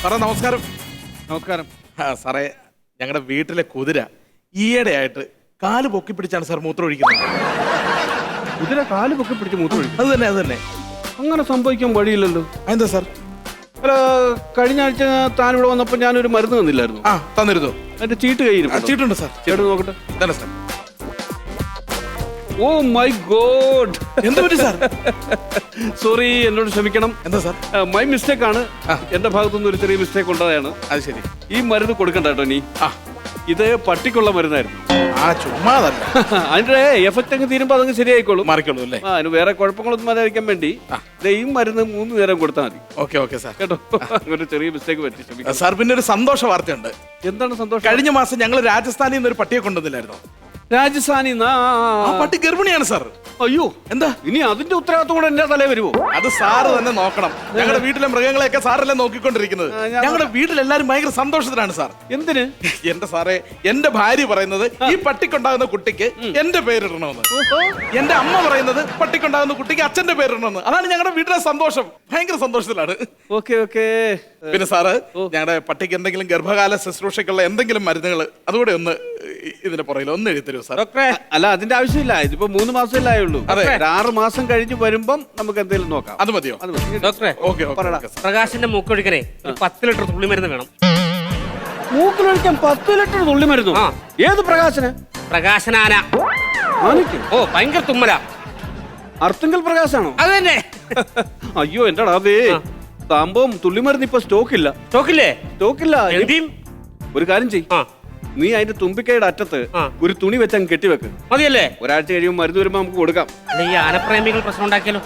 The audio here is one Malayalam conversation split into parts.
സാറേ നമസ്കാരം. നമസ്കാരം. സാറേ, ഞങ്ങളുടെ വീട്ടിലെ കുതിര ഈയിടെയായിട്ട് കാല് പൊക്കി പിടിച്ചാണ് സാർ മൂത്രം ഒഴിക്കുന്നത്. കുതിര കാല് പൊക്കി പിടിച്ച് മൂത്രം ഒഴിക്കും? അത് തന്നെ, അത് തന്നെ. അങ്ങനെ സംഭവിക്കാൻ വഴിയില്ലല്ലോ. എന്താ സാർ? അല്ല, കഴിഞ്ഞ ആഴ്ച താൻ ഇവിടെ വന്നപ്പോൾ ഞാനൊരു മരുന്ന് തന്നില്ലായിരുന്നു? തന്നിരുന്നു. അതിന്റെ ചീട്ട് കയ്യിൽ ചീട്ടുണ്ട് സാർ. ചേട്ടൻ നോക്കട്ടെ. ഇതാണ് സാർ. ഓ മൈ ഗോഡ്, എന്ത് പറ്റി സാർ? സോറി, എന്നോട് ക്ഷമിക്കണം. എന്താ സാർ? മൈ മിസ്റ്റേക്ക് ആണ്. എന്റെ ഭാഗത്തുനിന്ന് ഒരു ചെറിയ മിസ്റ്റേക്ക് ഉണ്ടായതാണ്. അത് ശരി. ഈ മരുന്ന് കൊടുക്കണ്ട കേട്ടോ നീ. ഇത് പട്ടിക്കുള്ള മരുന്നായിരുന്നു. ചുമ്മാതല്ല. അതിന്റെ എഫക്ട് അങ്ങ് തീരുമ്പോ അതങ്ങ് ശരിയായിക്കോളും, മാറിക്കോളൂ അല്ലേ? അതിന് വേറെ കുഴപ്പങ്ങളൊന്നും വരാതിരിക്കാൻ വേണ്ടി ഈ മരുന്ന് 3 നേരം കൊടുത്താൽ മതി. Okay sir. കേട്ടോ, ഒരു ചെറിയ മിസ്റ്റേക്ക് പറ്റി സാർ. പിന്നെ ഒരു സന്തോഷ വാർത്തയുണ്ട്. എന്താണ് സന്തോഷം? കഴിഞ്ഞ മാസം ഞങ്ങൾ രാജസ്ഥാനിൽ നിന്ന് ഒരു പട്ടിയെ കൊണ്ടുവന്നില്ലായിരുന്നു? രാജസ്ഥാനിൽ പട്ടി ഗർഭിണിയാണ് സാർ. അയ്യോ, എന്താ ഇനി അതിന്റെ ഉത്തരവാദിത്വം കൂടെ എന്റെ തലേ വരുമോ? അത് സാറ് തന്നെ നോക്കണം. ഞങ്ങളുടെ വീട്ടിലെ മൃഗങ്ങളെയൊക്കെ സാറല്ലേ നോക്കിക്കൊണ്ടിരിക്കുന്നത്. ഞങ്ങളുടെ വീട്ടിലെല്ലാരും ഭയങ്കര സന്തോഷത്തിലാണ് സാർ. എന്തിന്? എന്റെ സാറേ, എന്റെ ഭാര്യ പറയുന്നത് ഈ പട്ടിക്കുണ്ടാകുന്ന കുട്ടിക്ക് എന്റെ പേരിടണമെന്ന്. എന്റെ അമ്മ പറയുന്നത് പട്ടിക്കുണ്ടാകുന്ന കുട്ടിക്ക് അച്ഛന്റെ പേരിടണമെന്ന്. അതാണ് ഞങ്ങളുടെ വീട്ടിലെ സന്തോഷം. ഭയങ്കര സന്തോഷത്തിലാണ്. ഓക്കെ. പിന്നെ സാറ്, ഞങ്ങളുടെ പട്ടിക്ക് എന്തെങ്കിലും ഗർഭകാല ശുശ്രൂഷയ്ക്കുള്ള എന്തെങ്കിലും മരുന്നുകൾ അതുകൂടെ ഒന്ന് ഇതിന്റെ പുറകിൽ ഒന്ന് എഴുതി തരൂ സാർ. അല്ല, അതിന്റെ ആവശ്യമില്ല. ഇതിപ്പോ 3 മാസമല്ലേ ആയുള്ളൂ. അതെ, 6 മാസം കഴിഞ്ഞ് വരുമ്പം നമുക്ക് എന്തെങ്കിലും നോക്കാം. അത് മതിയോ? ഡോക്ടറെ, പ്രകാശിന്റെ മൂക്കൊഴിക്കണേ 10 ലിറ്റർ തുള്ളി മരുന്ന് വേണം. മൂക്കിലൊഴിക്കാൻ 10 ലിറ്റർ തുള്ളി മരുന്നു? ഏത് പ്രകാശന്? പ്രകാശനാന. ഓ, ഭയങ്കര തുമ്മല. അർത്തുങ്കൽ പ്രകാശാണോ? അത് തന്നെ. അയ്യോ, എന്റെ അടവേ, സംഭവം തുള്ളിമരുന്ന് ഇപ്പൊ സ്റ്റോക്കില്ല. സ്റ്റോക്കില്ല. ഒരു കാര്യം ചെയ്യ്, നീ അതിന്റെ തുമ്പിക്കൈയുടെ അറ്റത്ത് ഒരു തുണി വെച്ച് അങ്ങ് കെട്ടിവെക്ക്. മതിയല്ലേ? ഒരാഴ്ച കഴിയുമ്പോൾ മരുന്ന് വരുമ്പോ നമുക്ക് കൊടുക്കാം. ഈ ആനപ്രേമികൾ പ്രശ്നം ഉണ്ടാക്കിയാലോ?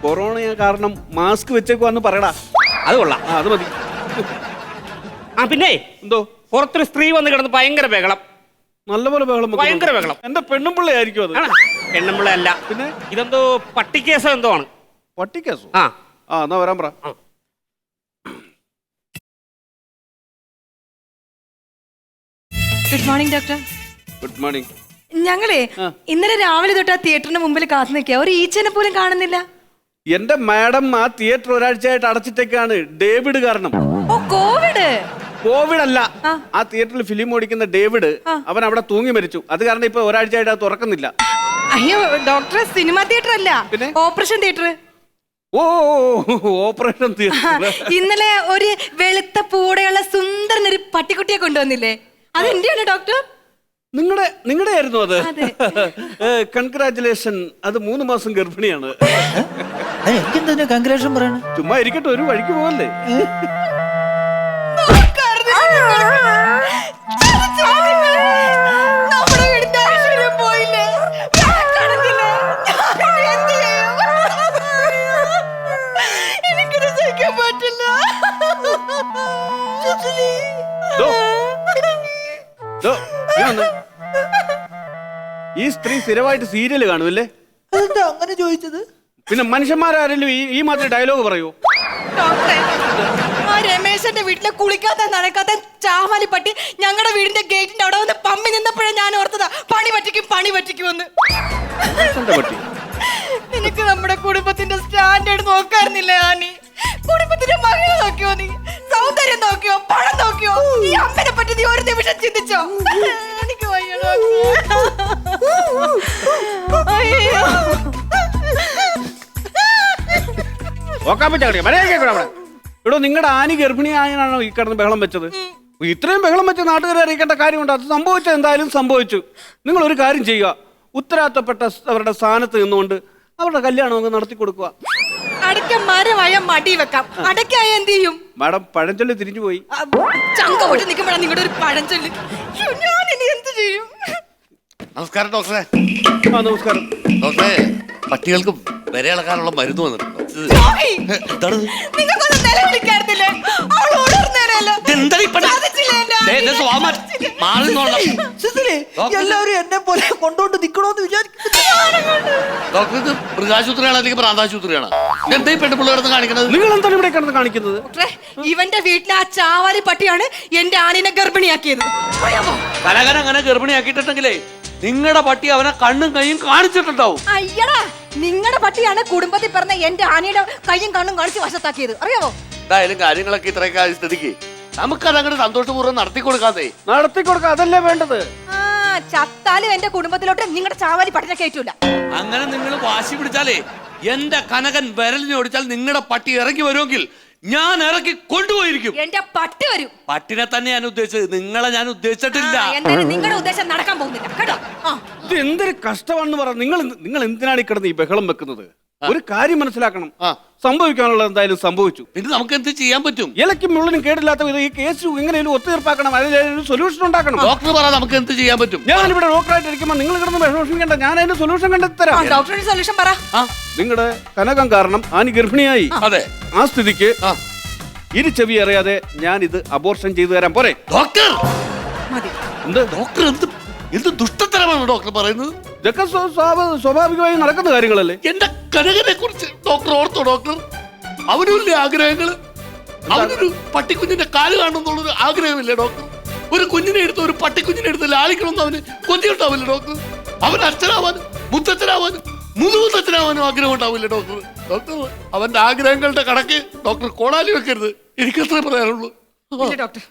കൊറോണ കാരണം മാസ്ക് വെച്ചേക്കുവാന്ന് പറയടാ. അത് കൊള്ളാം. അത് മതി. പിന്നെ എന്തോ പുറത്തൊരു സ്ത്രീ വന്ന് കിടന്ന് ഭയങ്കര ബഹളം. നല്ലപോലെ ബഹളം. ഭയങ്കര ബഹളം. എന്റെ പെണ്ണുമ്പിള്ളയായിരിക്കും അത്. പെണ്ണുമ്പിള്ള അല്ല, പിന്നെ ഇതെന്തോ പട്ടിക്കേസോ എന്തോ ആണ്. പട്ടിക്കേസോ? എന്നാ വരാൻ പറ. Good morning doctor. Good morning. ഞങ്ങളെ ഇന്നലെ രാവിലെ തൊട്ട് ആ തിയേറ്ററിന് മുമ്പിൽ കാത്തു നിൽക്കുക, ഒരു ഈച്ചനെ പോലും കാണുന്നില്ല. എന്റെ മാഡം, ആ തിയേറ്റർ ഒരാഴ്ചയായിട്ട് അടച്ചിട്ടേക്കാണ്. ഡേവിഡ് കാരണം. ഓ, കോവിഡ്? കോവിഡ് അല്ല, ആ തിയേറ്ററിൽ ഫിലിം ഓടിക്കുന്ന ഡേവിഡ്, അവൻ അവിടെ തൂങ്ങി മരിച്ചു. അത് കാരണം ഇപ്പൊ ഒരാഴ്ചയായിട്ട് അത് തുറക്കുന്നില്ല. അയ്യോ ഡോക്ടർ, സിനിമ തിയേറ്റർ അല്ല, ഓപ്പറേഷൻ തിയേറ്റർ. ഓ, ഓപ്പറേഷൻ തിയേറ്റർ. ഇന്നലെ ഒരു വെളുത്ത പൂടെയുള്ള സുന്ദരനൊരു പട്ടിക്കുട്ടിയെ കൊണ്ടുവന്നില്ലേ? അത് എന്റെയാണ് ഡോക്ടർ. നിങ്ങളുടെ ആയിരുന്നു അത്? കൺഗ്രാറ്റുലേഷൻ. അത് 3 മാസം ഗർഭിണിയാണ്. എനിക്കെന്താ കൺഗ്രാറ്റുലേഷൻ പറയണ? ചുമ്മാ ഇരിക്കട്ടെ, ഒരു വഴിക്ക് പോകല്ലേ. ഈ സ്ത്രീ സ്ഥിരമായിട്ട് സീരിയൽ കാണുമല്ലേ? എന്താ അങ്ങനെ ചോദിച്ചത്? പിന്നെ മനുഷ്യന്മാരാരെങ്കിലും ഈ മാത്രം ഡയലോഗ് പറയൂ? ആ രമേശന്റെ വീട്ടിലെ കുളിക്കാത്ത നടക്കാത്ത ചാവാലി പട്ടി ഞങ്ങളുടെ വീടിന്റെ ഗേറ്റിന്റെ അവിടെ വന്ന് പമ്മി നിന്നപ്പോഴേ ഞാൻ ഓർത്തതാ പണി പറ്റിക്കുമെന്ന്. പട്ടി നിനക്ക് നമ്മുടെ കുടുംബത്തിന്റെ സ്റ്റാൻഡേർഡ് നോക്കാറുന്നില്ലേ ആനി? കുടുംബത്തിന്റെ മകളെ നോക്കിയോ, നീ സൗന്ദര്യം നോക്കിയോ, പണം നോക്കിയോ? ഈ അമ്മനെ പറ്റി നീ ഒരു നിമിഷം ചിന്തിച്ചോ? എനിക്ക് വയ്യ ഇവിടെ നിങ്ങളുടെ ആനി ഗർഭിണിയായാണോ ഈ കിടന്ന് ബഹളം വെച്ചത്? ഇത്രയും ബഹളം വെച്ച് നാട്ടുകാരെ അറിയിക്കേണ്ട കാര്യമുണ്ട്. അത് സംഭവിച്ചത് എന്തായാലും സംഭവിച്ചു. നിങ്ങൾ ഒരു കാര്യം ചെയ്യുക, ഉത്തരവാദിത്തപ്പെട്ട അവരുടെ സ്ഥാനത്ത് നിന്നുകൊണ്ട് അവരുടെ കല്യാണം അങ്ങ് നടത്തി കൊടുക്കുക. അടയ്ക്ക മരമായ മടി വെക്കാം, അടയ്ക്കായ എന്ത് ചെയ്യും? മാഡം, പഴഞ്ചൊല്ലി തിരിഞ്ഞു പോയി. ചങ്ക പോയിട്ട് നിൽക്കുമ്പോഴാണ് നിങ്ങളുടെ ഒരു പഴഞ്ചൊല്ലി. ഞാൻ ഇനി എന്ത് ചെയ്യും? നമസ്കാരം ഡോക്ടറെ. നമസ്കാരം ഡോക്ടറെ, പട്ടികൾക്ക് വിര ഇളക്കാനുള്ള മരുന്ന് വന്നിട്ടുണ്ടോ? നിങ്ങൾക്കൊന്നും നിലവിളിക്കാറില്ലേ? അവൾ ഉണർന്നേരല്ലോ. എല്ലാവരും എന്നെ പോലെ കൊണ്ടോണ്ട് നിക്കണോന്ന് വിചാരിക്കുന്നു. ഡോക്ടർ, ഇത് മൃഗാശുപത്രിയാണോ അല്ലെങ്കിൽ പ്രാന്താശുപത്രിയാണോ? എന്താ ഈ പെണ്ണുപിള്ളേർന്ന് കാണിക്കുന്നത്? നിങ്ങൾ എന്താണ് ഇവിടെ കിടന്ന് കാണിക്കുന്നത്? ഇവന്റെ വീട്ടിലെ ആ ചാവാലി പട്ടിയാണ് എന്റെ ആണിനെ ഗർഭിണിയാക്കിയത്. കലകൻ അങ്ങനെ ഗർഭിണിയാക്കിയിട്ടുണ്ടെങ്കിലേ നിങ്ങളുടെ പട്ടി അവനെ കണ്ണും കൈയും കാണിച്ചിട്ടുണ്ടാവും. അയ്യടാ, നിങ്ങളുടെ പട്ടിയാണ് കുടുംബത്തിൽ പറഞ്ഞ എന്റെ ആനയുടെ കൈയും കണ്ണും കാണിച്ച് വശത്താക്കിയത്, അറിയാമോ? എന്തായാലും കാര്യങ്ങളൊക്കെ ഇത്രയൊക്കെ ആയ സ്ഥിതിക്ക് നമുക്കത് അങ്ങോട്ട് സന്തോഷപൂർവ്വം നടത്തി കൊടുക്കാതെ. നടത്തിക്കൊടുക്ക, അതല്ലേ വേണ്ടത്. ആ ചത്താലും എന്റെ കുടുംബത്തിലോട്ട് നിങ്ങളുടെ ചാവാലി പട്ടിനെ കയറ്റൂല. അങ്ങനെ നിങ്ങൾ വാശി പിടിച്ചാലേ എന്റെ കനകൻ വിരലിനെ ഓടിച്ചാൽ നിങ്ങളുടെ പട്ടി ഇറങ്ങി വരുമെങ്കിൽ ഞാൻ ഇറക്കി കൊണ്ടുപോയിരിക്കും. എന്റെ പട്ടി വരും. പട്ടിനെ തന്നെ ഞാൻ ഉദ്ദേശിച്ചത്, നിങ്ങളെ ഞാൻ ഉദ്ദേശിച്ചിട്ടില്ല. എന്തായാലും നിങ്ങളുടെ ഉദ്ദേശം നടക്കാൻ പോകുന്നില്ല കേട്ടോ. ഇത് എന്തൊരു കഷ്ടമാണെന്ന് പറ. നിങ്ങൾ എന്തിനാണ് ഈ കിടന്ന് ഈ ബഹളം വെക്കുന്നത്? ഒരു കാര്യം മനസ്സിലാക്കണം. സംഭവിക്കാനുള്ളത് എന്തായാലും സംഭവിച്ചു. പിന്നെ നമുക്ക് എന്ത് ചെയ്യാൻ പറ്റും? ഇലയ്ക്കും മുള്ളിനും കേടില്ലാത്ത വിധം ഈ കേസ് എങ്ങനെയും ഒത്തുതീർപ്പാക്കണം. അതിനൊരു സൊല്യൂഷൻ ഉണ്ടാക്കണം. ഡോക്ടർ പറ, നമുക്ക് എന്ത് ചെയ്യാൻ പറ്റും? ഞാനിവിടെ ഡോക്ടറായിട്ട് ഇരിക്കുമ്പോൾ നിങ്ങൾ കിടന്ന് വിഷമിക്കേണ്ട, ഞാൻ അതിന്റെ സൊല്യൂഷൻ കണ്ടെത്തരാം. ഡോക്ടറുടെ സൊല്യൂഷൻ പറ. നിങ്ങളുടെ കനകം കാരണം ആനി ഗർഭിണിയായി. അതെ, ആ സ്ഥിതിക്ക് ഇരുചെവി അറിയാതെ ഞാൻ ഇത് അബോർഷൻ ചെയ്തു തരാൻ പോരെ? ഡോക്ടർ മതി. എന്ത് ഡോക്ടർ എന്ത് ദുഷ്ടത്തരമാണ് ഡോക്ടർ പറയുന്നത്? ഇതൊക്കെ സ്വാഭാവികമായി നടക്കുന്ന കാര്യങ്ങളല്ലേ? എന്റെ കനകനെ കുറിച്ച് ഡോക്ടർ ഓർത്തോ? ഡോക്ടർ അവനുമില്ലേ ആഗ്രഹങ്ങള്? അവനൊരു പട്ടിക്കുഞ്ഞിന്റെ കാല് കാണുന്നുള്ളൊരു ആഗ്രഹമില്ലേ ഡോക്ടർ? ഒരു കുഞ്ഞിനെ എടുത്ത്, ഒരു പട്ടിക്കുഞ്ഞിനെ എടുത്ത് ലാളിക്കണമെന്ന് അവന് കൊതിയുണ്ടാവില്ലേ ഡോക്ടർ? അവൻ അച്ഛനാവാനും മുത്തച്ഛനാവാനും മുതുമുത്തച്ഛനാവാനും ആഗ്രഹം ഉണ്ടാവില്ലേ ഡോക്ടർ? ഡോക്ടർ അവന്റെ ആഗ്രഹങ്ങളുടെ കണക്ക് ഡോക്ടർ കോടാലി വെക്കരുത്. എനിക്കത്രേ പറയാനുള്ളൂ. ഇല്ല ഡോക്ടർ,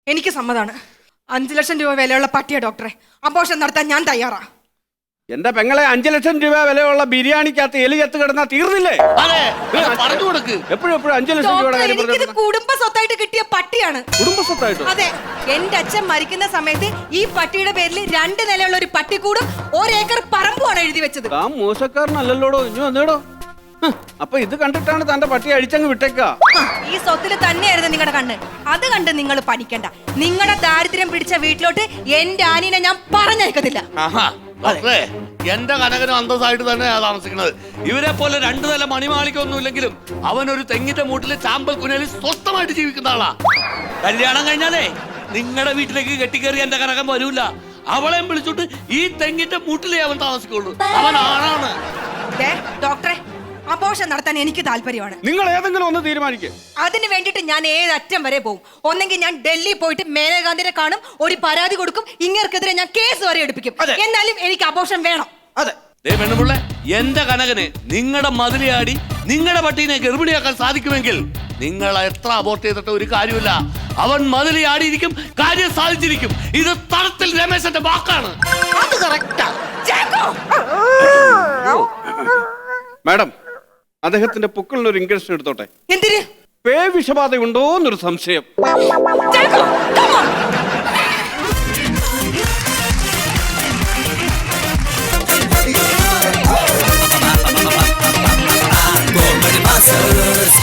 എനിക്ക് സമ്മതാണ്. 5 ലക്ഷം രൂപ വിലയുള്ള പട്ടിയ ഡോക്ടറെ. അബോർഷൻ നടത്താൻ ഞാൻ തയ്യാറാ. എന്റെ പെങ്ങളെ 5 ലക്ഷം രൂപ വിലയുള്ള ബിരിയാണിക്കകത്ത് എലി ചത്ത് കിടന്നാ തീർന്നില്ലേ? അതെ, പറഞ്ഞു കൊടുക്ക്. എപ്പോഴും 5 ലക്ഷം രൂപയുടെ കാര്യം എനിക്കിത് കുടുംബ സ്വത്തായിട്ട് കിട്ടിയ പട്ടിയാണ്. കുടുംബ സ്വത്തായിട്ട്? അതെ, എന്റെ അച്ഛൻ മരിക്കുന്ന സമയത്ത് ഈ പട്ടിയുടെ പേരിൽ 2 നിലയുള്ള ഒരു പട്ടിക്കൂടും 1 ഏക്കർ പറമ്പുമാണ് എഴുതി വെച്ചത്. താൻ മോശക്കാരനല്ലല്ലോടോ. ഇനി വന്നേടോ. അപ്പൊ ഇത് കണ്ടിട്ടാണ് തന്റെ പട്ടിയെ അടിച്ചങ്ങ് വിട്ടേക്ക. ഈ സ്വത്തിൽ തന്നെയായിരുന്നു നിങ്ങളുടെ കണ്ണ്. അത് കണ്ട് നിങ്ങൾ പഠിക്കണ്ട. നിങ്ങളുടെ ദാരിദ്ര്യം പിടിച്ച വീട്ടിലോട്ട് എന്റെ ആനിനെ ഞാൻ പറഞ്ഞയക്കത്തില്ല. ഡോക്ടറെ, എന്റെ കനകനും അന്തസ്സായിട്ട് തന്നെയാ താമസിക്കുന്നത്. ഇവരെ പോലെ 2 നില മണിമാളിക്കൊന്നും ഇല്ലെങ്കിലും അവൻ ഒരു തെങ്ങിന്റെ മൂട്ടില് ചാമ്പൽ കുനയിൽ സ്വസ്ഥമായിട്ട് ജീവിക്കുന്ന ആളാ. കല്യാണം കഴിഞ്ഞാലേ നിങ്ങളുടെ വീട്ടിലേക്ക് കെട്ടിക്കേറി എന്റെ കനകൻ വരൂല. അവളെ വിളിച്ചോട്ട് ഈ തെങ്ങിന്റെ മൂട്ടിലേ അവൻ താമസിക്കുള്ളൂ. അവൻ ആണാണ്. ഡോക്ടറെ, അബോർഷൻ നടത്താൻ എനിക്ക് താല്പര്യമാണ്. നിങ്ങൾ ഏതെങ്കിലും ഒന്ന് തീരുമാനിക്കുക. അതിന് വേണ്ടിട്ട് ഞാൻ ഏതറ്റം വരെ പോകും. ഒന്നെങ്കിൽ ഞാൻ ഡൽഹി പോയിട്ട് മേനകാന്തിനെ കാണും, ഒരു പരാതി കൊടുക്കും, ഇങ്ങർക്കെതിരെ ഞാൻ കേസ് വരെ എടുപ്പിക്കും. എന്നാലും എനിക്ക് അബോർഷൻ വേണം. അതെ. പെണ്ണുപിള്ള, എന്റെ കനകന് നിങ്ങളുടെ മതിലിയാടി നിങ്ങളുടെ പട്ടീനെ ഗർഭിണിയാക്കാൻ സാധിക്കുമെങ്കിൽ നിങ്ങൾ എത്ര അബോർട്ട് ചെയ്തിട്ട് ഒരു കാര്യമില്ല. അവൻ മതിലിയാടിയിരിക്കും, കാര്യം സാധിച്ചിരിക്കും. ഇത് തടത്തിൽ രമേശന്റെ വാക്കാണ്. അത് കറക്റ്റാ. മാഡം, അദ്ദേഹത്തിന്റെ പൊക്കിളിനൊരു ഇൻക്വസ്റ്റ് എടുത്തോട്ടെ. എന്തിന്? പേ വിഷബാധ ഉണ്ടോ എന്നൊരു സംശയം. Comedy Masters